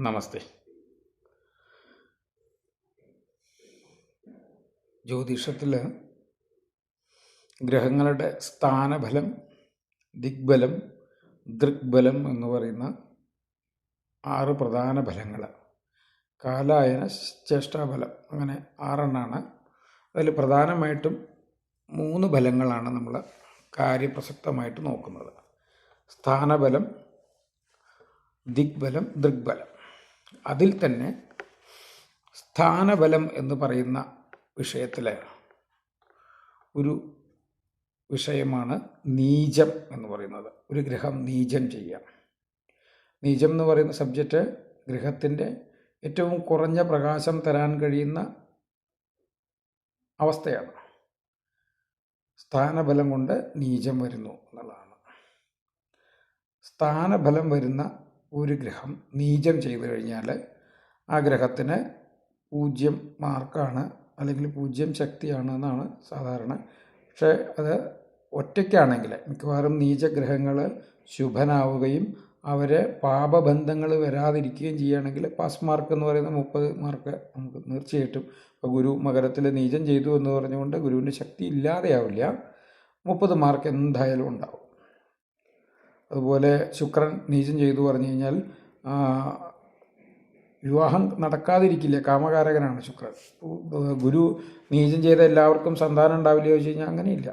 നമസ്തേ. ജ്യോതിഷത്തിൽ ഗ്രഹങ്ങളുടെ സ്ഥാനബലം, ദിഗ്ബലം, ദൃഗ്ബലം എന്ന് പറയുന്ന 6 പ്രധാന ഫലങ്ങൾ, കാലായന, ചേഷ്ടാബലം, അങ്ങനെ 6 അതിൽ പ്രധാനമായിട്ടും 3 ഫലങ്ങളാണ് നമ്മൾ കാര്യപ്രസക്തമായിട്ട് നോക്കുന്നത്. സ്ഥാനബലം, ദിഗ്ബലം, ദൃഗ്ബലം. അതിൽ തന്നെ സ്ഥാനബലം എന്ന് പറയുന്ന വിഷയത്തിലെ ഒരു വിഷയമാണ് നീചം എന്ന് പറയുന്നത്. ഒരു ഗ്രഹം നീചം ചെയ്യാം. നീചം എന്ന് പറയുന്ന സബ്ജക്റ്റ് ഗ്രഹത്തിൻ്റെ ഏറ്റവും കുറഞ്ഞ പ്രകാശം തരാൻ കഴിയുന്ന അവസ്ഥയാണ്. സ്ഥാനബലം കൊണ്ട് നീചം വരുന്നു എന്നുള്ളതാണ്. സ്ഥാനബലം വരുന്ന ഒരു ഗ്രഹം നീചം ചെയ്തു കഴിഞ്ഞാൽ ആ ഗ്രഹത്തിന് 0 മാർക്കാണ്, അല്ലെങ്കിൽ 0 ശക്തിയാണ് എന്നാണ് സാധാരണ. പക്ഷേ അത് ഒറ്റയ്ക്കാണെങ്കിൽ മിക്കവാറും നീചഗ്രഹങ്ങൾ ശുഭനാവുകയും അവരെ പാപബന്ധങ്ങൾ വരാതിരിക്കുകയും ചെയ്യുകയാണെങ്കിൽ പാസ് മാർക്ക് എന്ന് പറയുന്ന 30 മാർക്ക് നമുക്ക് തീർച്ചയായിട്ടും. ഇപ്പോൾ ഗുരു മകരത്തിൽ നീചം ചെയ്തു എന്ന് പറഞ്ഞുകൊണ്ട് ഗുരുവിൻ്റെ ശക്തി ഇല്ലാതെയാവില്ല, 30 മാർക്ക് എന്തായാലും ഉണ്ടാവും. അതുപോലെ ശുക്രൻ നീചം ചെയ്തു പറഞ്ഞു കഴിഞ്ഞാൽ വിവാഹം നടക്കാതിരിക്കില്ല, കാമകാരകനാണ് ശുക്രൻ. ഗുരു നീചം ചെയ്ത എല്ലാവർക്കും സന്താനം ഉണ്ടാവില്ല ചോദിച്ചു കഴിഞ്ഞാൽ അങ്ങനെയില്ല.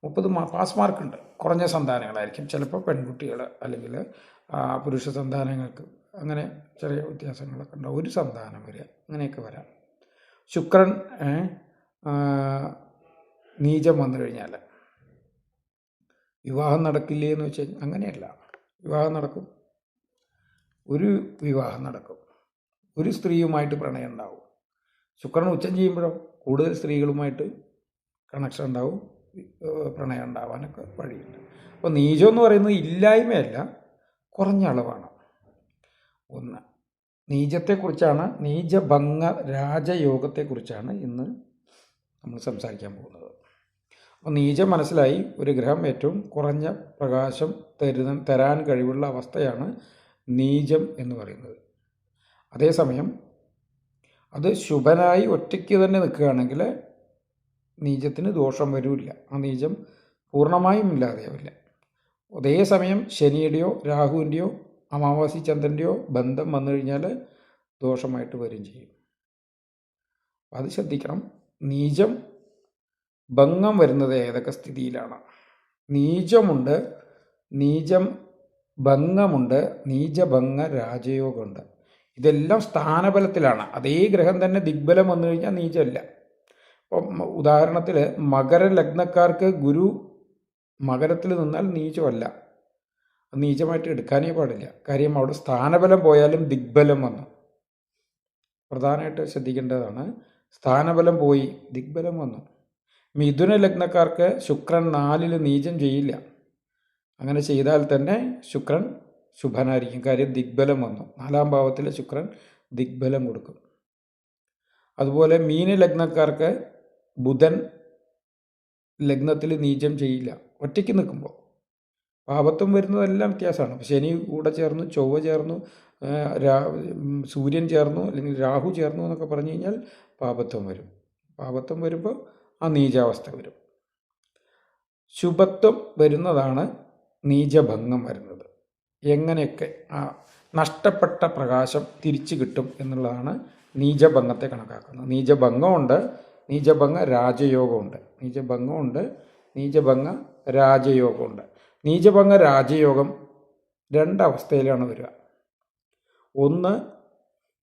30 പാസ് മാർക്കുണ്ട്. കുറഞ്ഞ സന്താനങ്ങളായിരിക്കും, ചിലപ്പോൾ പെൺകുട്ടികൾ അല്ലെങ്കിൽ പുരുഷ സന്താനങ്ങൾക്ക് അങ്ങനെ ചെറിയ വ്യത്യാസങ്ങളൊക്കെ ഉണ്ടാവും. ഒരു സന്താനം വരിക, അങ്ങനെയൊക്കെ വരാം. ശുക്രൻ നീചം വന്നു കഴിഞ്ഞാൽ വിവാഹം നടക്കില്ലേ എന്ന് വെച്ച് കഴിഞ്ഞാൽ അങ്ങനെയല്ല. വിവാഹം നടക്കും, ഒരു വിവാഹം നടക്കും, ഒരു സ്ത്രീയുമായിട്ട് പ്രണയം ഉണ്ടാവും. ശുക്രൻ ഉച്ചം ചെയ്യുമ്പോഴോ കൂടുതൽ സ്ത്രീകളുമായിട്ട് കണക്ഷൻ ഉണ്ടാവും, പ്രണയം ഉണ്ടാവാനൊക്കെ വഴിയുണ്ട്. അപ്പോൾ നീചം എന്ന് പറയുന്നത് ഇല്ലായ്മയല്ല, കുറഞ്ഞ അളവാണ്. ഒന്ന് നീചത്തെക്കുറിച്ചാണ്, നീചഭംഗ രാജയോഗത്തെക്കുറിച്ചാണ് ഇന്ന് നമ്മൾ സംസാരിക്കാൻ പോകുന്നത്. അപ്പോൾ നീചം മനസ്സിലായി. ഒരു ഗ്രഹം ഏറ്റവും കുറഞ്ഞ പ്രകാശം തരാൻ കഴിവുള്ള അവസ്ഥയാണ് നീചം എന്ന് പറയുന്നത്. അതേസമയം അത് ശുഭനായി ഒറ്റയ്ക്ക് തന്നെ നിൽക്കുകയാണെങ്കിൽ നീചത്തിന് ദോഷം വരില്ല, ആ നീചം പൂർണ്ണമായും ഇല്ലാതെയാവില്ല. അതേസമയം ശനിയുടെയോ രാഹുവിൻ്റെയോ അമാവാസി ചന്ദ്രൻ്റെയോ ബന്ധം വന്നു കഴിഞ്ഞാൽ ദോഷമായിട്ട് വരും ചെയ്യും. അത് ശ്രദ്ധിക്കണം. നീചം ഭംഗം വരുന്നത് ഏതൊക്കെ സ്ഥിതിയിലാണ്? നീചമുണ്ട്, നീചം ഭംഗമുണ്ട്, നീചഭംഗ രാജയോഗമുണ്ട്. ഇതെല്ലാം സ്ഥാനബലത്തിലാണ്. അതേ ഗ്രഹം തന്നെ ദിഗ്ബലം വന്നു കഴിഞ്ഞാൽ നീചമല്ല. ഇപ്പം ഉദാഹരണത്തിൽ മകരലഗ്നക്കാർക്ക് ഗുരു മകരത്തിൽ നിന്നാൽ നീചമല്ല, നീചമായിട്ട് എടുക്കാനേ പാടില്ല. കാര്യം അവിടെ സ്ഥാനബലം പോയാലും ദിഗ്ബലം വന്നു. പ്രധാനമായിട്ട് ശ്രദ്ധിക്കേണ്ടതാണ്. സ്ഥാനബലം പോയി ദിഗ്ബലം വന്നു. മിഥുന ലഗ്നക്കാർക്ക് ശുക്രൻ 4 നീചം ചെയ്യില്ല. അങ്ങനെ ചെയ്താൽ തന്നെ ശുക്രൻ ശുഭനായിരിക്കും. കാര്യം ദിഗ്ബലം വന്നു, 4ാം ഭാവത്തിലെ ശുക്രൻ ദിഗ്ബലം കൊടുക്കും. അതുപോലെ മീന ലഗ്നക്കാർക്ക് ബുധൻ ലഗ്നത്തിൽ നീചം ചെയ്യില്ല, ഒറ്റയ്ക്ക് നിൽക്കുമ്പോൾ. പാപത്വം വരുന്നതെല്ലാം വ്യത്യാസമാണ്. ശനി കൂടെ ചേർന്നു, ചൊവ്വ ചേർന്നു, സൂര്യൻ ചേർന്നു, അല്ലെങ്കിൽ രാഹു ചേർന്നു എന്നൊക്കെ പറഞ്ഞു കഴിഞ്ഞാൽ പാപത്വം വരും. പാപത്വം വരുമ്പോൾ ആ നീചാവസ്ഥ വരും. ശുഭത്വം വരുന്നതാണ് നീചഭംഗം വരുന്നത്. എങ്ങനെയൊക്കെ ആ നഷ്ടപ്പെട്ട പ്രകാശം തിരിച്ചു കിട്ടും എന്നുള്ളതാണ് നീചഭംഗത്തെ കണക്കാക്കുന്നത്. നീചഭംഗമുണ്ട്, നീചഭംഗ രാജയോഗമുണ്ട്. നീചഭംഗമുണ്ട്, നീചഭംഗ രാജയോഗമുണ്ട്. നീചഭംഗ രാജയോഗം 2 അവസ്ഥയിലാണ് വരിക. ഒന്ന്,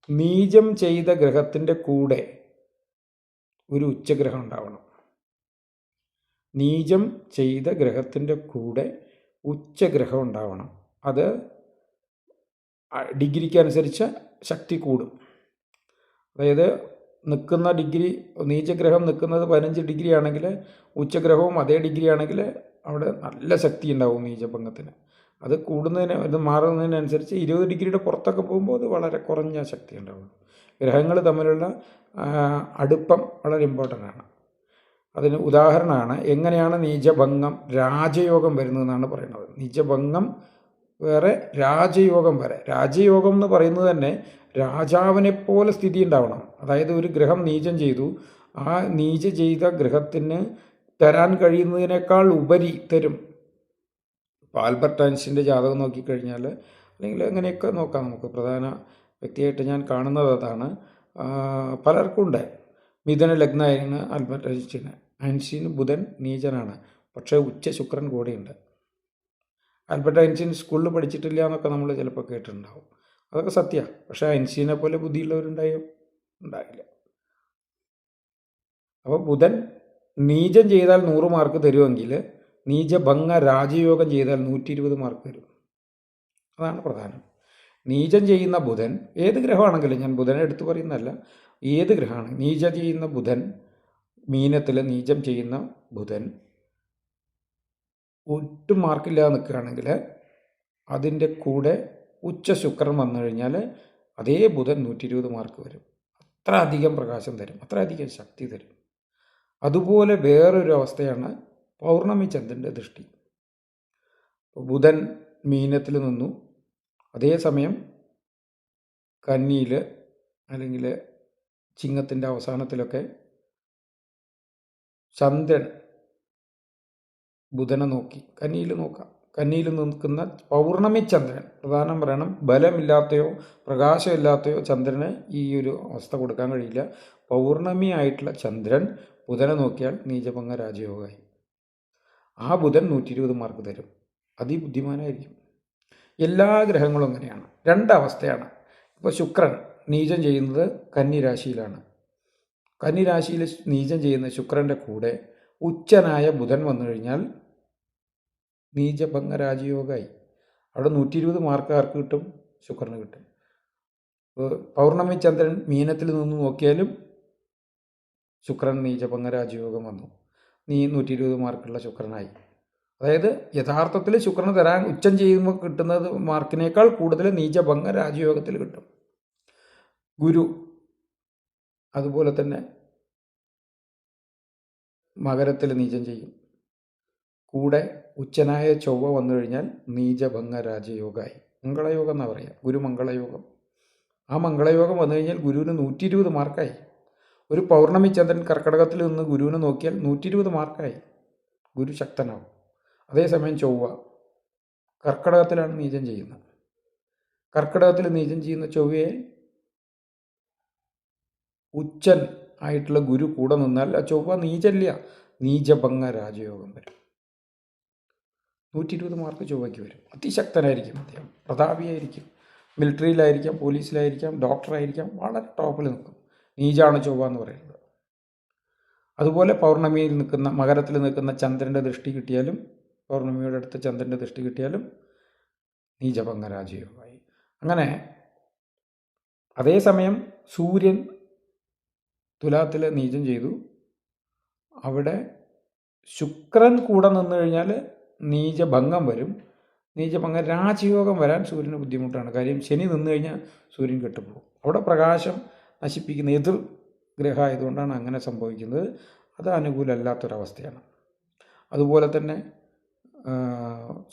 നീചം ചെയ്ത ഗ്രഹത്തിൻ്റെ കൂടെ ഒരു ഉച്ചഗ്രഹം ഉണ്ടാവണം. നീചം ചെയ്ത ഗ്രഹത്തിൻ്റെ കൂടെ ഉച്ചഗ്രഹം ഉണ്ടാവണം. അത് ഡിഗ്രിക്ക് അനുസരിച്ച് ശക്തി കൂടും. അതായത് നിൽക്കുന്ന ഡിഗ്രി, നീചഗ്രഹം നിൽക്കുന്നത് 15 ഡിഗ്രി ആണെങ്കിൽ ഉച്ചഗ്രഹവും അതേ ഡിഗ്രി ആണെങ്കിൽ അവിടെ നല്ല ശക്തി ഉണ്ടാവും നീചഭംഗത്തിന്. അത് ഇത് മാറുന്നതിനനുസരിച്ച് 20 ഡിഗ്രിയുടെ പുറത്തൊക്കെ പോകുമ്പോൾ അത് വളരെ കുറഞ്ഞ ശക്തി ഉണ്ടാവും. ഗ്രഹങ്ങൾ തമ്മിലുള്ള അടുപ്പം വളരെ ഇമ്പോർട്ടൻ്റ് ആണ്. അതിന് ഉദാഹരണമാണ് എങ്ങനെയാണ് നീചഭംഗം രാജയോഗം വരുന്നതെന്നാണ് പറയുന്നത്. നീചഭംഗം വേറെ രാജയോഗം വരെ. രാജയോഗം എന്ന് പറയുന്നത് തന്നെ രാജാവിനെപ്പോലെ സ്ഥിതി ഉണ്ടാവണം. അതായത് ഒരു ഗ്രഹം നീചം ചെയ്തു, ആ നീച ചെയ്ത ഗ്രഹത്തിന് തരാൻ കഴിയുന്നതിനേക്കാൾ ഉപരി തരും. ഇപ്പോൾ ആൽബർട്ട് ഐൻസ്റ്റീൻ്റെ ജാതകം നോക്കിക്കഴിഞ്ഞാൽ, അല്ലെങ്കിൽ അങ്ങനെയൊക്കെ നോക്കാം നമുക്ക്. പ്രധാന വ്യക്തിയായിട്ട് ഞാൻ കാണുന്നത് അതാണ്. പലർക്കും ഉണ്ട്. മിഥുന ലഗ്നമായിരുന്നു ആൽബർട്ട് ഐൻസ്റ്റീന്. ഐൻസ്റ്റീന് ബുധൻ നീചനാണ്, പക്ഷേ ഉച്ച ശുക്രൻ കൂടെയുണ്ട്. ആൽബർട്ട് ഐൻസ്റ്റീൻ സ്കൂളിൽ പഠിച്ചിട്ടില്ല എന്നൊക്കെ നമ്മൾ ചിലപ്പോൾ കേട്ടിട്ടുണ്ടാവും. അതൊക്കെ സത്യമാണ്. പക്ഷേ ഐൻസ്റ്റീനെ പോലെ ബുദ്ധിയുള്ളവരുണ്ടായോ? ഉണ്ടായില്ല. അപ്പോൾ ബുധൻ നീചം ചെയ്താൽ 100 മാർക്ക് തരുമെങ്കിൽ നീചഭംഗ രാജയോഗം ചെയ്താൽ 120 മാർക്ക് തരും. അതാണ് പ്രധാനം. നീചം ചെയ്യുന്ന ബുധൻ, ഏത് ഗ്രഹമാണെങ്കിലും, ഞാൻ ബുധനെ എടുത്തു പറയുന്നതല്ല, ഏത് ഗ്രഹമാണ് നീചം ചെയ്യുന്ന ബുധൻ, മീനത്തിൽ നീചം ചെയ്യുന്ന ബുധൻ ഒട്ടും മാർക്കില്ലാതെ നിൽക്കുകയാണെങ്കിൽ അതിൻ്റെ കൂടെ ഉച്ച ശുക്രൻ വന്നു കഴിഞ്ഞാൽ അതേ ബുധൻ 120 മാർക്ക് വരും. അത്ര അധികം പ്രകാശം തരും, അത്ര അധികം ശക്തി തരും. അതുപോലെ വേറൊരു അവസ്ഥയാണ് പൗർണമി ചന്ദ്രൻ്റെ ദൃഷ്ടി. ബുധൻ മീനത്തിൽ നിന്നു, അതേസമയം കന്നിയിൽ അല്ലെങ്കിൽ ചിങ്ങത്തിൻ്റെ അവസാനത്തിലൊക്കെ ചന്ദ്രൻ ബുധനെ നോക്കി കന്നിയിൽ നോക്കാം. കന്നിയിൽ നിൽക്കുന്ന പൗർണമി ചന്ദ്രൻ, പ്രധാനം പറയണം, ബലമില്ലാത്തയോ പ്രകാശമില്ലാത്തയോ ചന്ദ്രന് ഈ ഒരു അവസ്ഥ കൊടുക്കാൻ കഴിയില്ല. പൗർണമി ആയിട്ടുള്ള ചന്ദ്രൻ ബുധനെ നോക്കിയാൽ നീചഭംഗ രാജയോഗമായി. ആ ബുധൻ 120 മാർക്ക് തരും. അതിബുദ്ധിമാനായിരിക്കും. എല്ലാ ഗ്രഹങ്ങളും അങ്ങനെയാണ്. രണ്ടവസ്ഥയാണ്. ഇപ്പോൾ ശുക്രൻ നീചം ചെയ്യുന്നത് കന്നിരാശിയിലാണ്. കന്നിരാശിയിൽ നീചം ചെയ്യുന്ന ശുക്രൻ്റെ കൂടെ ഉച്ചനായ ബുധൻ വന്നു കഴിഞ്ഞാൽ നീചഭംഗ രാജയോഗമായി. അവിടെ 120 മാർക്ക് ആർക്ക് കിട്ടും? ശുക്രന് കിട്ടും. പൗർണമി ചന്ദ്രൻ മീനത്തിൽ നിന്ന് നോക്കിയാലും ശുക്രൻ നീചഭംഗ രാജയോഗം വന്നു. 120 മാർക്കുള്ള ശുക്രനായി. അതായത് യഥാർത്ഥത്തിൽ ശുക്രന് തരാൻ ഉച്ചം ചെയ്യുമ്പോൾ കിട്ടുന്നത് മാർക്കിനേക്കാൾ കൂടുതൽ നീചഭംഗ രാജയോഗത്തിൽ കിട്ടും. ഗുരു അതുപോലെ തന്നെ മകരത്തിൽ നീചം ചെയ്യും. കൂടെ ഉച്ചനായ ചൊവ്വ വന്നു കഴിഞ്ഞാൽ നീചഭംഗ രാജയോഗമായി. മംഗളയോഗം എന്നാണ് പറയുക, ഗുരുമംഗളയോഗം. ആ മംഗളയോഗം വന്നു കഴിഞ്ഞാൽ ഗുരുവിന് 120 മാർക്കായി. ഒരു പൗർണമി ചന്ദ്രൻ കർക്കടകത്തിൽ നിന്ന് ഗുരുവിനെ നോക്കിയാൽ 120 മാർക്കായി. ഗുരു ശക്തനാവും. അതേസമയം ചൊവ്വ കർക്കടകത്തിലാണ് നീചം ചെയ്യുന്നത്. കർക്കടകത്തിൽ നീചം ചെയ്യുന്ന ചൊവ്വയെ ഉച്ചൻ ആയിട്ടുള്ള ഗുരു കൂടെ നിന്നാൽ ആ ചൊവ്വ നീചല്ല, നീചഭംഗ രാജയോഗം വരും. 120 മാർക്ക് ചൊവ്വയ്ക്ക് വരും. അതിശക്തനായിരിക്കും അദ്ദേഹം, പ്രതാപിയായിരിക്കും. മിലിറ്ററിയിലായിരിക്കാം, പോലീസിലായിരിക്കാം, ഡോക്ടറായിരിക്കാം, വളരെ ടോപ്പിൽ നിൽക്കും. നീചാണ് ചൊവ്വ എന്ന് പറയുന്നത്. അതുപോലെ പൗർണമിയിൽ നിൽക്കുന്ന, മകരത്തിൽ നിൽക്കുന്ന ചന്ദ്രൻ്റെ ദൃഷ്ടി കിട്ടിയാലും, പൗർണമിയുടെ അടുത്ത് ചന്ദ്രൻ്റെ ദൃഷ്ടി കിട്ടിയാലും നീചഭംഗ രാജയോഗമായി. അങ്ങനെ അതേസമയം സൂര്യൻ തുലാത്തിൽ നീചം ചെയ്തു, അവിടെ ശുക്രൻ കൂടെ നിന്ന് കഴിഞ്ഞാൽ നീചഭംഗം വരും. നീചഭംഗ രാജയോഗം വരാൻ സൂര്യന് ബുദ്ധിമുട്ടാണ്. കാര്യം ശനി നിന്ന് കഴിഞ്ഞാൽ സൂര്യൻ കെട്ടുപോകും. അവിടെ പ്രകാശം നശിപ്പിക്കുന്ന എതിർ ഗ്രഹമായതുകൊണ്ടാണ് അങ്ങനെ സംഭവിക്കുന്നത്. അത് അനുകൂലമല്ലാത്തൊരവസ്ഥയാണ്. അതുപോലെ തന്നെ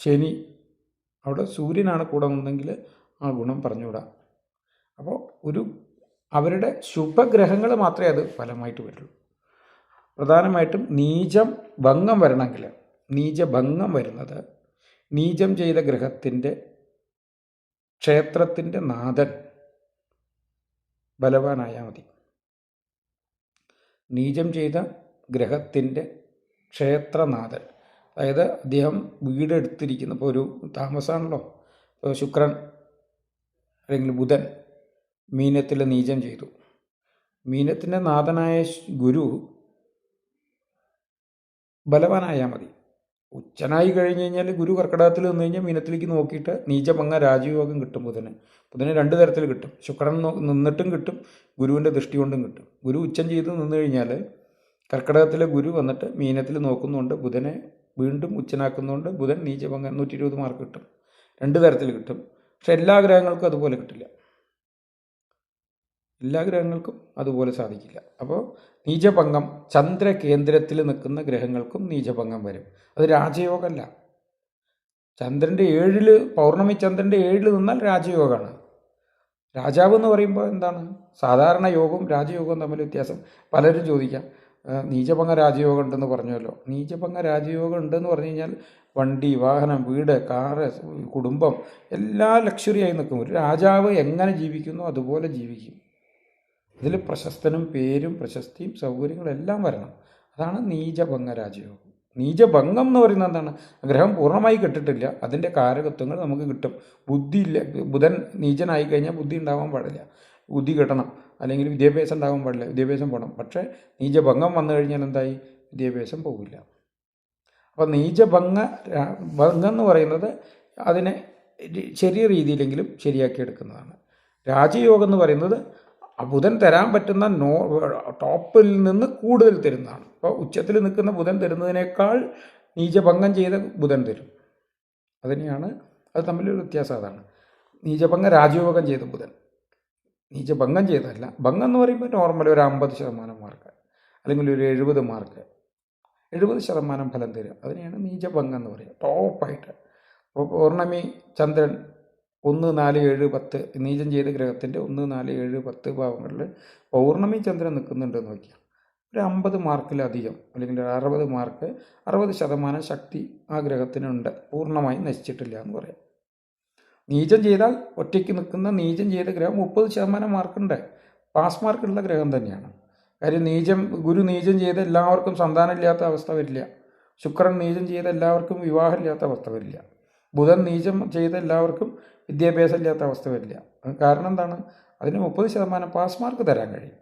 ശനി, അവിടെ സൂര്യനാണ് കൂടെ നിന്നെങ്കിൽ ആ ഗുണം പറഞ്ഞുകൂടാ. അപ്പോൾ അവരുടെ ശുഭഗ്രഹങ്ങൾ മാത്രമേ അത് ഫലമായിട്ട് വരുള്ളൂ. പ്രധാനമായിട്ടും നീചം ഭംഗം വരണമെങ്കിൽ, നീചഭംഗം വരുന്നത് നീചം ചെയ്ത ഗ്രഹത്തിൻ്റെ ക്ഷേത്രത്തിൻ്റെ നാഥൻ ബലവാനായാൽ മതി. നീചം ചെയ്ത ഗ്രഹത്തിൻ്റെ ക്ഷേത്രനാഥൻ, അതായത് അദ്ദേഹം വീടെടുത്തിരിക്കുന്ന, ഇപ്പോൾ ഒരു താമസമാണല്ലോ. ഇപ്പോൾ ശുക്രൻ അല്ലെങ്കിൽ ബുധൻ മീനത്തിൽ നീചം ചെയ്തു. മീനത്തിൻ്റെ നാഥനായ ഗുരു ബലവാനായാൽ മതി. ഉച്ചനായി കഴിഞ്ഞ് കഴിഞ്ഞാൽ ഗുരു കർക്കടകത്തിൽ നിന്ന് കഴിഞ്ഞാൽ മീനത്തിലേക്ക് നോക്കിയിട്ട് നീചഭംഗ രാജയോഗം കിട്ടും. ബുധന് 2 തരത്തിൽ കിട്ടും. ശുക്രൻ നിന്നിട്ടും കിട്ടും, ഗുരുവിൻ്റെ ദൃഷ്ടി കൊണ്ടും കിട്ടും. ഗുരു ഉച്ചം ചെയ്ത് നിന്ന് കഴിഞ്ഞാൽ കർക്കടകത്തിലെ ഗുരു വന്നിട്ട് മീനത്തിൽ നോക്കുന്നുണ്ട്, ബുധനെ വീണ്ടും ഉച്ചനാക്കുന്നുണ്ട്, ബുധൻ നീചഭംഗ 120 മാർക്ക് കിട്ടും. 2 തരത്തിൽ കിട്ടും. പക്ഷെ എല്ലാ ഗ്രഹങ്ങൾക്കും അതുപോലെ കിട്ടില്ല. എല്ലാ ഗ്രഹങ്ങൾക്കും അതുപോലെ സാധിക്കില്ല. അപ്പോൾ നീചഭംഗം ചന്ദ്രകേന്ദ്രത്തിൽ നിൽക്കുന്ന ഗ്രഹങ്ങൾക്കും നീചഭംഗം വരും. അത് രാജയോഗമല്ല. ചന്ദ്രൻ്റെ 7 പൗർണമി ചന്ദ്രൻ്റെ 7 നിന്നാൽ രാജയോഗമാണ്. രാജാവ് എന്ന് പറയുമ്പോൾ എന്താണ്? സാധാരണ യോഗവും രാജയോഗവും തമ്മിൽ വ്യത്യാസം പലരും ചോദിക്കാം. നീചഭംഗ രാജയോഗം ഉണ്ടെന്ന് പറഞ്ഞല്ലോ. നീചഭംഗ രാജയോഗം ഉണ്ടെന്ന് പറഞ്ഞു കഴിഞ്ഞാൽ വണ്ടി, വാഹനം, വീട്, കാറ്, കുടുംബം എല്ലാം ലക്ഷറിയായി നിൽക്കും. ഒരു രാജാവ് എങ്ങനെ ജീവിക്കുന്നു അതുപോലെ ജീവിക്കും. ഇതിൽ പ്രശസ്തനും പേരും പ്രശസ്തിയും സൗകര്യങ്ങളും എല്ലാം വരണം. അതാണ് നീചഭംഗ രാജയോഗം. നീചഭംഗം എന്ന് പറയുന്നത് എന്താണ്? ഗ്രഹം പൂർണ്ണമായി കെട്ടിട്ടില്ല, അതിൻ്റെ കാരകത്വങ്ങൾ നമുക്ക് കിട്ടും. ബുദ്ധിയില്ല, ബുധൻ നീചനായി കഴിഞ്ഞാൽ ബുദ്ധി ഉണ്ടാവാൻ പാടില്ല, ബുദ്ധി കിട്ടണം. അല്ലെങ്കിൽ വിദ്യാഭ്യാസം ഉണ്ടാവാൻ പാടില്ല, വിദ്യാഭ്യാസം പോകണം. പക്ഷേ നീചഭംഗം വന്നു കഴിഞ്ഞാൽ എന്തായി? വിദ്യാഭ്യാസം പോകില്ല. അപ്പോൾ ഭംഗം എന്ന് പറയുന്നത് അതിനെ ചെറിയ രീതിയിലെങ്കിലും ശരിയാക്കിയെടുക്കുന്നതാണ്. രാജയോഗം എന്ന് പറയുന്നത് ബുധൻ തരാൻ പറ്റുന്ന ടോപ്പിൽ നിന്ന് കൂടുതൽ തരുന്നതാണ്. ഇപ്പോൾ ഉച്ചത്തിൽ നിൽക്കുന്ന ബുധൻ തരുന്നതിനേക്കാൾ നീചഭംഗം ചെയ്ത ബുധൻ തരും. അതിനെയാണ് അത് തമ്മിലൊരു വ്യത്യാസം. അതാണ് നീചഭംഗ രാജയോഗം ചെയ്ത ബുധൻ. നീചഭംഗം ചെയ്തതല്ല. ഭംഗം എന്ന് പറയുമ്പോൾ നോർമൽ ഒരു 50% മാർക്ക് അല്ലെങ്കിൽ ഒരു 70 മാർക്ക്, 70% ഫലം തരും. അതിനെയാണ് നീചഭംഗം എന്ന് പറയുക, ടോപ്പായിട്ട്. അപ്പോൾ പൗർണമി ചന്ദ്രൻ 1, 4, 7, 10 നീചം ചെയ്ത ഗ്രഹത്തിൻ്റെ 1, 4, 7, 10 ഭാവങ്ങളിൽ പൗർണമി ചന്ദ്രൻ നിൽക്കുന്നുണ്ടെന്ന് നോക്കിയാൽ ഒരു 50 മാർക്കിലധികം അല്ലെങ്കിൽ 60 മാർക്ക്, 60% ശക്തി ആ ഗ്രഹത്തിനുണ്ട്. പൂർണ്ണമായും നശിച്ചിട്ടില്ല എന്ന് പറയാം. നീചം ചെയ്താൽ ഒറ്റയ്ക്ക് നിൽക്കുന്ന നീചം ചെയ്ത ഗ്രഹം 30% മാർക്കുണ്ട്. പാസ് മാർക്കുള്ള ഗ്രഹം തന്നെയാണ്. കാര്യം ഗുരു നീചം ചെയ്ത എല്ലാവർക്കും സന്താനമില്ലാത്ത അവസ്ഥ വരില്ല. ശുക്രൻ നീചം ചെയ്ത എല്ലാവർക്കും വിവാഹമില്ലാത്ത അവസ്ഥ വരില്ല. ബുധൻ നീചം ചെയ്ത എല്ലാവർക്കും വിദ്യാഭ്യാസം ഇല്ലാത്ത അവസ്ഥ വരില്ല. കാരണം എന്താണ്? അതിന് 30% പാസ് മാർക്ക് തരാൻ കഴിയും.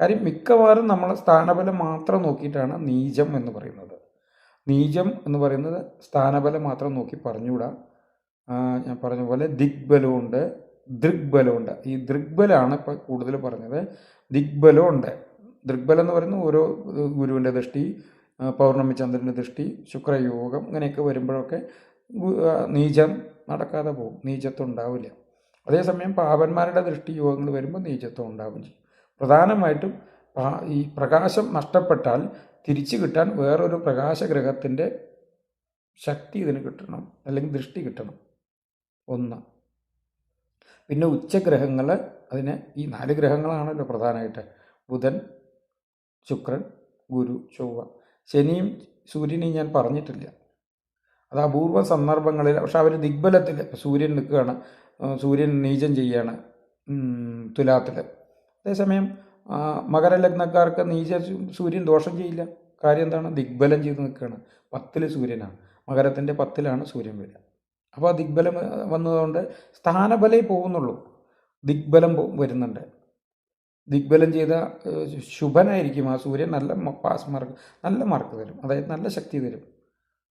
കാര്യം മിക്കവാറും നമ്മൾ സ്ഥാനബലം മാത്രം നോക്കിയിട്ടാണ് നീചം എന്ന് പറയുന്നത്. നീചം എന്ന് പറയുന്നത് സ്ഥാനബലം മാത്രം നോക്കി പറഞ്ഞുകൂടാ. ഞാൻ പറഞ്ഞ പോലെ ദിഗ്ബലമുണ്ട്, ദൃഗ്ബലമുണ്ട്. ഈ ദൃഗ്ബലമാണ് ഇപ്പോൾ കൂടുതൽ പറഞ്ഞത്. ദിഗ്ബലമുണ്ട്. ദൃഗ്ബലം എന്ന് പറയുന്നത് ഓരോ ഗുരുവിൻ്റെ ദൃഷ്ടി, പൗർണമി ചന്ദ്രൻ്റെ ദൃഷ്ടി, ശുക്രയോഗം ഇങ്ങനെയൊക്കെ വരുമ്പോഴൊക്കെ നീചം നടക്കാതെ പോകും, നീചത്വം ഉണ്ടാവില്ല. അതേസമയം പാപന്മാരുടെ ദൃഷ്ടി യോഗങ്ങൾ വരുമ്പോൾ നീചത്വം ഉണ്ടാവുകയും ചെയ്യും. പ്രധാനമായിട്ടും ഈ പ്രകാശം നഷ്ടപ്പെട്ടാൽ തിരിച്ചു കിട്ടാൻ വേറൊരു പ്രകാശഗ്രഹത്തിൻ്റെ ശക്തി ഇതിന് കിട്ടണം, അല്ലെങ്കിൽ ദൃഷ്ടി കിട്ടണം. ഒന്ന്. പിന്നെ ഉച്ചഗ്രഹങ്ങൾ, അതിന് ഈ 4 ഗ്രഹങ്ങളാണല്ലോ പ്രധാനമായിട്ട്: ബുധൻ, ശുക്രൻ, ഗുരു, ചൊവ്വ. ശനിയും സൂര്യനെയും ഞാൻ പറഞ്ഞിട്ടില്ല. അത് അപൂർവ സന്ദർഭങ്ങളിൽ. പക്ഷെ അവർ ദിഗ്ബലത്തിൽ, സൂര്യൻ നിൽക്കുകയാണ്, സൂര്യൻ നീചം ചെയ്യുകയാണ് തുലാത്തിൽ. അതേസമയം മകരലഗ്നക്കാർക്ക് സൂര്യൻ ദോഷം ചെയ്യില്ല. കാര്യം എന്താണ്? ദിഗ്ബലം ചെയ്ത് നിൽക്കുകയാണ്. 10 സൂര്യനാണ്, മകരത്തിൻ്റെ 10 സൂര്യൻ വരിക. അപ്പോൾ ആ ദിഗ്ബലം വന്നതുകൊണ്ട് സ്ഥാനബലേ പോകുന്നുള്ളൂ, ദിഗ്ബലം വരുന്നുണ്ട്. ദിഗ്ബലം ചെയ്ത ശുഭനായിരിക്കും ആ സൂര്യൻ. നല്ല പാസ് മാർക്ക്, നല്ല മാർക്ക് തരും, അതായത് നല്ല ശക്തി തരും,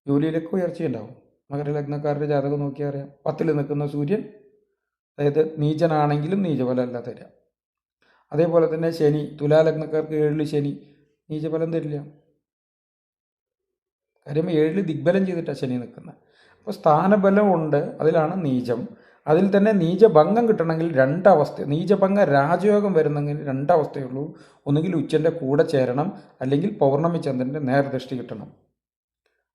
ജോലിയിലൊക്കെ ഉയർച്ചയുണ്ടാവും. മകരലഗ്നക്കാരുടെ ജാതകം നോക്കിയാൽ അറിയാം. 10 നിൽക്കുന്ന സൂര്യൻ, അതായത് നീചനാണെങ്കിലും നീചഫലമല്ല തരിക. അതേപോലെ തന്നെ ശനി, തുലാലഗ്നക്കാർക്ക് 7 ശനി നീചഫലം തരില്ല. കാര്യം 7 ദിഗ്ബലം ചെയ്തിട്ടാണ് ശനി നിൽക്കുന്നത്. അപ്പോൾ സ്ഥാനബലം ഉണ്ട്, അതിലാണ് നീചം. അതിൽ തന്നെ നീചഭംഗം കിട്ടണമെങ്കിൽ 2 അവസ്ഥ. നീചഭംഗ രാജയോഗം വരുന്നെങ്കിൽ 2 അവസ്ഥയുള്ളൂ. ഒന്നുകിൽ ഉച്ചൻ്റെ കൂടെ ചേരണം, അല്ലെങ്കിൽ പൗർണമി ചന്ദ്രൻ്റെ നേർദൃഷ്ടി കിട്ടണം.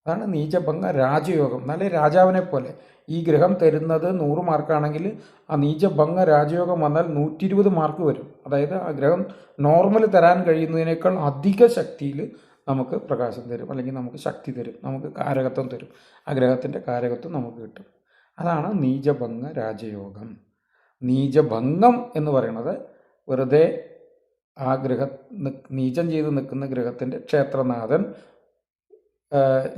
അതാണ് നീചഭംഗ രാജയോഗം. എന്നാലേ രാജാവിനെ പോലെ. ഈ ഗ്രഹം തരുന്നത് 100 മാർക്കാണെങ്കിൽ ആ നീചഭംഗ രാജയോഗം വന്നാൽ 120 മാർക്ക് വരും. അതായത് ആ ഗ്രഹം നോർമൽ തരാൻ കഴിയുന്നതിനേക്കാൾ അധിക ശക്തിയിൽ നമുക്ക് പ്രകാശം തരും, അല്ലെങ്കിൽ നമുക്ക് ശക്തി തരും, നമുക്ക് കാരകത്വം തരും. ആ ഗ്രഹത്തിൻ്റെ കാരകത്വം നമുക്ക് കിട്ടും. അതാണ് നീചഭംഗ രാജയോഗം. നീചഭംഗം എന്ന് പറയുന്നത് വെറുതെ ആ നീചം ചെയ്ത് നിൽക്കുന്ന ഗ്രഹത്തിൻ്റെ ക്ഷേത്രനാഥൻ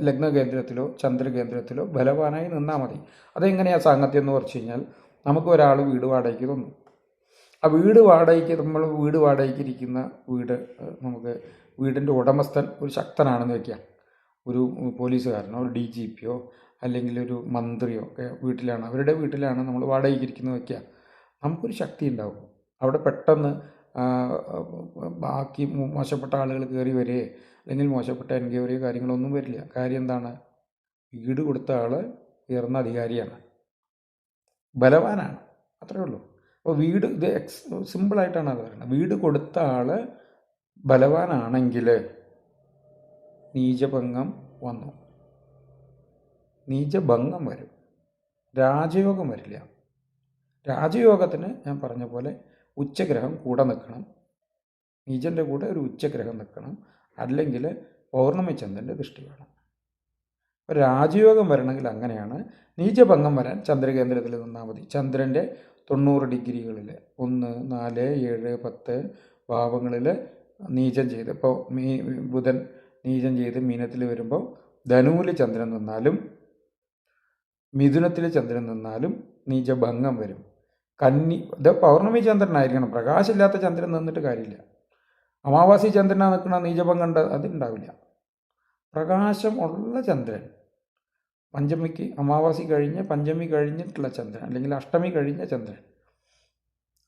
ലഗ്നകേന്ദ്രത്തിലോ ചന്ദ്രകേന്ദ്രത്തിലോ ബലവാനായി നിന്നാൽ മതി. അതെങ്ങനെയാണ് സാങ്കത്യം എന്ന് പറഞ്ഞു കഴിഞ്ഞാൽ, നമുക്ക് ഒരാൾ വീട് വാടകയ്ക്ക് തന്നു. ആ വീട് വാടകയ്ക്ക് ഇരിക്കുന്ന നമുക്ക് വീടിൻ്റെ ഉടമസ്ഥൻ ഒരു ശക്തനാണെന്ന് വയ്ക്കുക. ഒരു പോലീസുകാരനോ ഒരു DGPയോ അല്ലെങ്കിൽ ഒരു മന്ത്രിയോ ഒക്കെ അവരുടെ വീട്ടിലാണ് നമ്മൾ വാടകയ്ക്ക് ഇരിക്കുന്നത് വയ്ക്കുക. നമുക്കൊരു ശക്തി ഉണ്ടാവും. അവിടെ പെട്ടെന്ന് ബാക്കി മോശപ്പെട്ട ആളുകൾ കയറി വരികയോ അല്ലെങ്കിൽ മോശപ്പെട്ട എൻക്വയറിയോ കാര്യങ്ങളൊന്നും വരില്ല. കാര്യം എന്താണ്? വീട് കൊടുത്ത ആൾ ഉയർന്ന അധികാരിയാണ്, ബലവാനാണ്, അത്രയേ ഉള്ളൂ. അപ്പോൾ ഇത് സിമ്പിളായിട്ടാണ് അത് പറയുന്നത്. വീട് കൊടുത്ത ആൾ ബലവാനാണെങ്കിൽ നീചഭംഗം വന്നു. നീചഭംഗം വരും, രാജയോഗം വരില്ല. രാജയോഗത്തിന് ഞാൻ പറഞ്ഞ പോലെ ഉച്ചഗ്രഹം കൂടെ നിൽക്കണം, നീചൻ്റെ കൂടെ ഒരു ഉച്ചഗ്രഹം നിൽക്കണം, അല്ലെങ്കിൽ പൗർണമി ചന്ദ്രൻ്റെ ദൃഷ്ടി വേണം. അപ്പോൾ രാജയോഗം വരണമെങ്കിൽ അങ്ങനെയാണ്. നീചഭംഗം വരാൻ ചന്ദ്രകേന്ദ്രത്തിൽ നിന്നാൽ മതി. ചന്ദ്രൻ്റെ 90 ഡിഗ്രികളിൽ 1, 4, 7, 10 ഭാവങ്ങളിൽ നീചം ചെയ്ത്, ഇപ്പോൾ ബുധൻ നീചം ചെയ്ത് മീനത്തിൽ വരുമ്പോൾ ധനുവിൽ ചന്ദ്രൻ നിന്നാലും മിഥുനത്തിൽ ചന്ദ്രൻ നിന്നാലും നീചഭംഗം വരും. ഇത് പൗർണമി ചന്ദ്രനായിരിക്കണം, പ്രകാശമില്ലാത്ത ചന്ദ്രൻ നിന്നിട്ട് കാര്യമില്ല. അമാവാസി ചന്ദ്രനാണ് നിൽക്കുന്ന നീചഭംഗം അതുണ്ടാവില്ല. പ്രകാശം ഉള്ള ചന്ദ്രൻ, പഞ്ചമിക്ക് അമാവാസി കഴിഞ്ഞ് പഞ്ചമി കഴിഞ്ഞിട്ടുള്ള ചന്ദ്രൻ, അല്ലെങ്കിൽ അഷ്ടമി കഴിഞ്ഞ ചന്ദ്രൻ,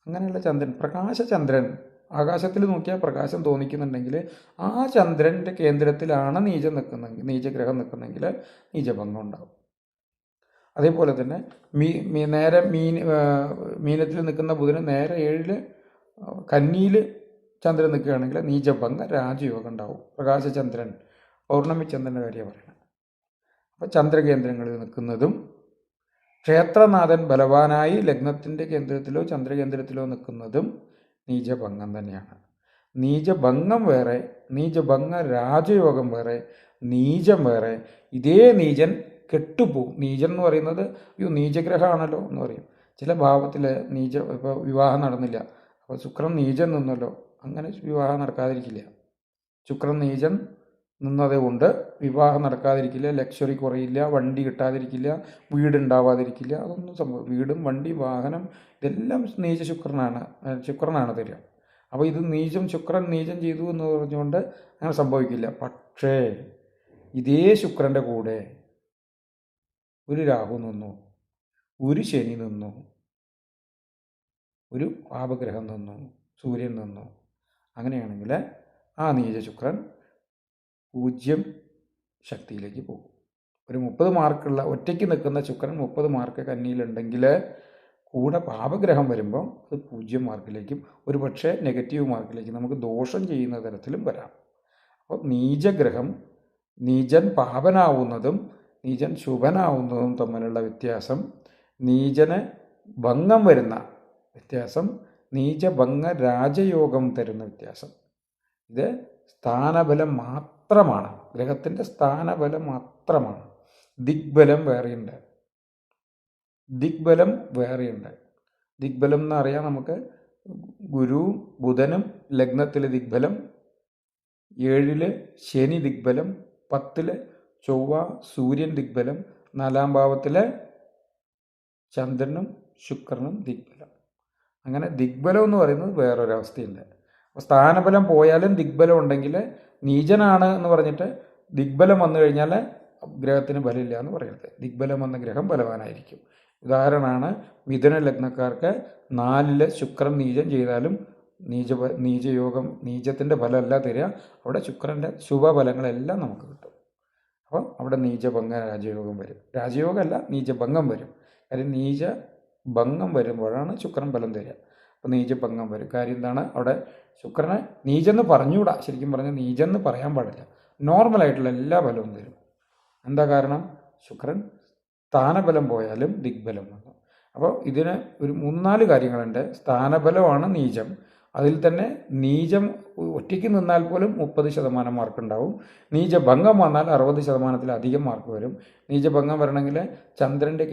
അങ്ങനെയുള്ള ചന്ദ്രൻ, പ്രകാശചന്ദ്രൻ, ആകാശത്തിൽ നോക്കിയാൽ പ്രകാശം തോന്നിക്കുന്നുണ്ടെങ്കിൽ ആ ചന്ദ്രൻ്റെ കേന്ദ്രത്തിലാണ് നീചഗ്രഹം നിൽക്കുന്നെങ്കിൽ നീചഭംഗം ഉണ്ടാവും. അതേപോലെ തന്നെ നേരെ മീനത്തിൽ നിൽക്കുന്ന ബുധന് നേരെ 7 കന്നിയിൽ ചന്ദ്രൻ നിൽക്കുകയാണെങ്കിൽ നീചഭംഗ രാജയോഗം ഉണ്ടാവും. പ്രകാശചന്ദ്രൻ, പൗർണമി ചന്ദ്രൻ്റെ കാര്യം പറയണം. അപ്പോൾ ചന്ദ്രകേന്ദ്രങ്ങളിൽ നിൽക്കുന്നതും ക്ഷേത്രനാഥൻ ബലവാനായി ലഗ്നത്തിൻ്റെ കേന്ദ്രത്തിലോ ചന്ദ്രകേന്ദ്രത്തിലോ നിൽക്കുന്നതും നീചഭംഗം തന്നെയാണ്. നീചഭംഗം വേറെ, നീചഭംഗ രാജയോഗം വേറെ, നീചം വേറെ. ഇതേ നീചൻ കെട്ടുപോകും. നീചൻ എന്ന് പറയുന്നത് നീചഗ്രഹമാണല്ലോ എന്ന് പറയും. ചില ഭാവത്തിൽ ഇപ്പോൾ വിവാഹം നടന്നില്ല, അപ്പോൾ ശുക്രൻ നീചൻ നിന്നല്ലോ, അങ്ങനെ വിവാഹം നടക്കാതിരിക്കില്ല. ശുക്രൻ നീചൻ നിന്നത് കൊണ്ട് വിവാഹം നടക്കാതിരിക്കില്ല, ലക്ഷറി കുറയില്ല, വണ്ടി കിട്ടാതിരിക്കില്ല, വീടുണ്ടാവാതിരിക്കില്ല, അതൊന്നും സംഭവം. വീടും വണ്ടി വാഹനം ഇതെല്ലാം നീച ശുക്രനാണ് തരിക. അപ്പോൾ ഇത് ശുക്രൻ നീചം ചെയ്തു എന്ന് പറഞ്ഞുകൊണ്ട് അങ്ങനെ സംഭവിക്കില്ല. പക്ഷേ ഇതേ ശുക്രൻ്റെ കൂടെ ഒരു രാഹു നിന്നു, ഒരു ശനി നിന്നു, ഒരു പാപഗ്രഹം നിന്നു, സൂര്യൻ നിന്നു, അങ്ങനെയാണെങ്കിൽ ആ നീച ശുക്രൻ 0 ശക്തിയിലേക്ക് പോകും. ഒരു 30 മാർക്കുള്ള ഒറ്റയ്ക്ക് നിൽക്കുന്ന ശുക്രൻ 30 മാർക്ക് കന്നിയിലുണ്ടെങ്കിൽ കൂടെ പാപഗ്രഹം വരുമ്പോൾ അത് 0 മാർക്കിലേക്കും ഒരു പക്ഷേ നെഗറ്റീവ് മാർക്കിലേക്കും നമുക്ക് ദോഷം ചെയ്യുന്ന തരത്തിലും വരാം. അപ്പോൾ നീചഗ്രഹം, നീചൻ പാപനാവുന്നതും നീചൻ ശുഭനാവുന്നതും തമ്മിലുള്ള വ്യത്യാസം, നീചന് ഭംഗം വരുന്ന വ്യത്യാസം, നീചഭംഗ രാജയോഗം തരുന്ന വ്യത്യാസം, ഇത് സ്ഥാനബലം മാത്രമാണ്. ഗ്രഹത്തിൻ്റെ സ്ഥാനബലം മാത്രമാണ്. ദിഗ്ബലം വേറെയുണ്ട്. ദിഗ്ബലം എന്നറിയാം നമുക്ക്. ഗുരുവും ബുധനും ലഗ്നത്തിൽ ദിഗ്ബലം, 7 ശനി ദിഗ്ബലം, 10 ചൊവ്വ സൂര്യൻ ദിഗ്ബലം, 4-ാം ഭാവത്തിലെ ചന്ദ്രനും ശുക്രനും ദിഗ്ബലം. അങ്ങനെ ദിഗ്ബലം എന്ന് പറയുന്നത് വേറൊരവസ്ഥയുണ്ട്. അപ്പോൾ സ്ഥാനബലം പോയാലും ദിഗ്ബലം ഉണ്ടെങ്കിൽ നീചനാണ് എന്ന് പറഞ്ഞിട്ട് ദിഗ്ബലം വന്നു കഴിഞ്ഞാൽ ഗ്രഹത്തിന് ബലമില്ല എന്ന് പറയരുത്. ദിഗ്ബലം വന്ന ഗ്രഹം ബലവാനായിരിക്കും. ഉദാഹരണമാണ് മിഥുന ലഗ്നക്കാർക്ക് 4 ശുക്രൻ നീചം ചെയ്താലും നീചയോഗം, നീചത്തിൻ്റെ ഫലമല്ല തരിക, അവിടെ ശുക്രൻ്റെ ശുഭഫലങ്ങളെല്ലാം നമുക്ക് കിട്ടും. അപ്പോൾ അവിടെ നീചഭംഗ രാജയോഗം വരും. രാജയോഗമല്ല, നീചഭംഗം വരും. കാര്യം നീചഭംഗം വരുമ്പോഴാണ് ശുക്രൻ ഫലം തരിക. അപ്പോൾ നീചഭംഗം വരും. കാര്യം എന്താണ്? അവിടെ ശുക്രനെ നീചെന്ന് പറഞ്ഞുകൂടാ. ശരിക്കും പറഞ്ഞാൽ നീചെന്ന് പറയാൻ പാടില്ല. നോർമലായിട്ടുള്ള എല്ലാ ഫലവും തരും. എന്താ കാരണം? ശുക്രൻ സ്ഥാനബലം പോയാലും ദിഗ്ബലം വന്നു. അപ്പോൾ ഇതിന് ഒരു 3-4 കാര്യങ്ങളുണ്ട്. സ്ഥാനബലമാണ് നീചം. അതിൽ തന്നെ നീചം ഒറ്റയ്ക്ക് നിന്നാൽ പോലും 30% മാർക്കുണ്ടാവും. നീചഭംഗം വന്നാൽ 60%-ലധികം മാർക്ക് വരും. നീചഭംഗം വരണമെങ്കിൽ ചന്ദ്രൻ്റെ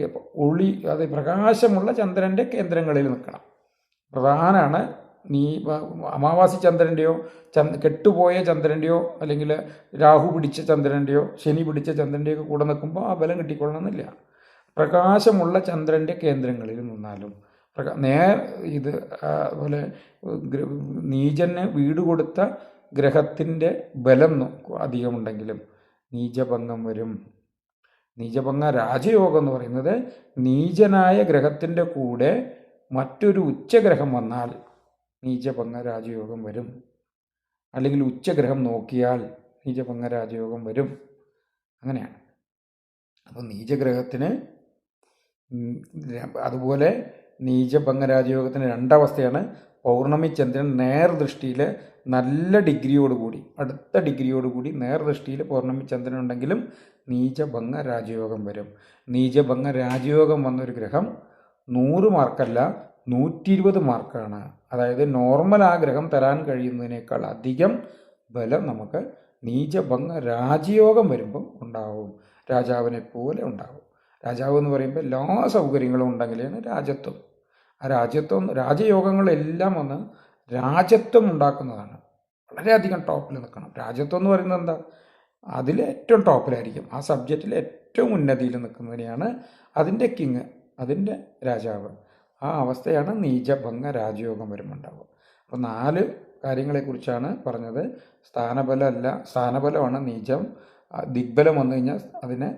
അത് പ്രകാശമുള്ള ചന്ദ്രൻ്റെ കേന്ദ്രങ്ങളിൽ നിൽക്കണം. പ്രധാനമാണ്. അമാവാസി ചന്ദ്രൻ്റെയോ കെട്ടുപോയ ചന്ദ്രൻ്റെയോ അല്ലെങ്കിൽ രാഹു പിടിച്ച ചന്ദ്രൻ്റെയോ ശനി പിടിച്ച ചന്ദ്രൻ്റെയോ കൂടെ നിൽക്കുമ്പോൾ ആ ബലം കിട്ടിക്കൊള്ളണമെന്നില്ല. പ്രകാശമുള്ള ചന്ദ്രൻ്റെ കേന്ദ്രങ്ങളിൽ നിന്നാലും ഇത് അതുപോലെ നീചന് വീട് കൊടുത്ത ഗ്രഹത്തിൻ്റെ ബലം അധികമുണ്ടെങ്കിലും നീചഭംഗം വരും. നീചഭംഗ രാജയോഗം എന്ന് പറയുന്നത് നീചനായ ഗ്രഹത്തിൻ്റെ കൂടെ മറ്റൊരു ഉച്ചഗ്രഹം വന്നാൽ നീചഭംഗ രാജയോഗം വരും. അല്ലെങ്കിൽ ഉച്ചഗ്രഹം നോക്കിയാൽ നീചഭംഗ രാജയോഗം വരും. അങ്ങനെയാണ്. അപ്പോൾ നീചഗ്രഹത്തിന് അതുപോലെ നീചഭംഗ രാജയോഗത്തിന് 2 അവസ്ഥയാണ്. പൗർണമി ചന്ദ്രൻ നേർദൃഷ്ടിയിൽ നല്ല ഡിഗ്രിയോടുകൂടി, അടുത്ത ഡിഗ്രിയോടുകൂടി നേർദൃഷ്ടിയിൽ പൗർണമി ചന്ദ്രൻ ഉണ്ടെങ്കിലും നീചഭംഗ രാജയോഗം വരും. നീചഭംഗ രാജയോഗം വന്നൊരു ഗ്രഹം 100 മാർക്കല്ല 120 മാർക്കാണ്. അതായത് നോർമൽ ആ ഗ്രഹം തരാൻ കഴിയുന്നതിനേക്കാൾ അധികം ബലം നമുക്ക് നീചഭംഗ രാജയോഗം വരുമ്പം ഉണ്ടാവും. രാജാവിനെ പോലെ ഉണ്ടാവും. രാജാവ് എന്ന് പറയുമ്പോൾ എല്ലാ സൗകര്യങ്ങളും ഉണ്ടെങ്കിലാണ് രാജത്വം. ആ രാജയോഗങ്ങളെല്ലാം വന്ന് രാജത്വം ഉണ്ടാക്കുന്നതാണ്. വളരെയധികം ടോപ്പിൽ നിൽക്കണം. രാജത്വം എന്ന് പറയുന്നത് എന്താ? അതിൽ ഏറ്റവും ടോപ്പിലായിരിക്കും. ആ സബ്ജക്റ്റിൽ ഏറ്റവും ഉന്നതിയിൽ നിൽക്കുന്നതിനെയാണ് അതിൻ്റെ കിങ്, അതിൻ്റെ രാജാവ്. ആ അവസ്ഥയാണ് നീചഭംഗ രാജയോഗം വരുമ്പോണ്ടാവുക. അപ്പോൾ 4 കാര്യങ്ങളെക്കുറിച്ചാണ് പറഞ്ഞത്. സ്ഥാനബലമാണ് നീചം. ദിഗ്ബലം വന്നു കഴിഞ്ഞാൽ അതിനെ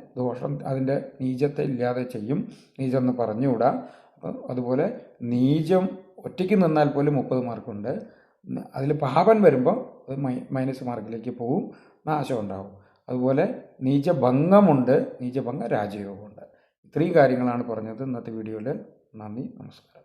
അതിൻ്റെ നീചത്തെ ഇല്ലാതെ ചെയ്യും. നീചം എന്ന് പറഞ്ഞുകൂടാ. അതുപോലെ നീചം ഒറ്റയ്ക്ക് നിന്നാൽ പോലും 30 മാർക്കുണ്ട്. അതിൽ പാപൻ വരുമ്പോൾ അത് -, മാർക്കിലേക്ക് പോവും, നാശം ഉണ്ടാവും. അതുപോലെ നീചഭംഗമുണ്ട്, നീചഭംഗ രാജയോഗമുണ്ട്. ഇത്രയും കാര്യങ്ങളാണ് പറഞ്ഞത് ഇന്നത്തെ വീഡിയോയിൽ. നന്ദി, നമസ്കാരം.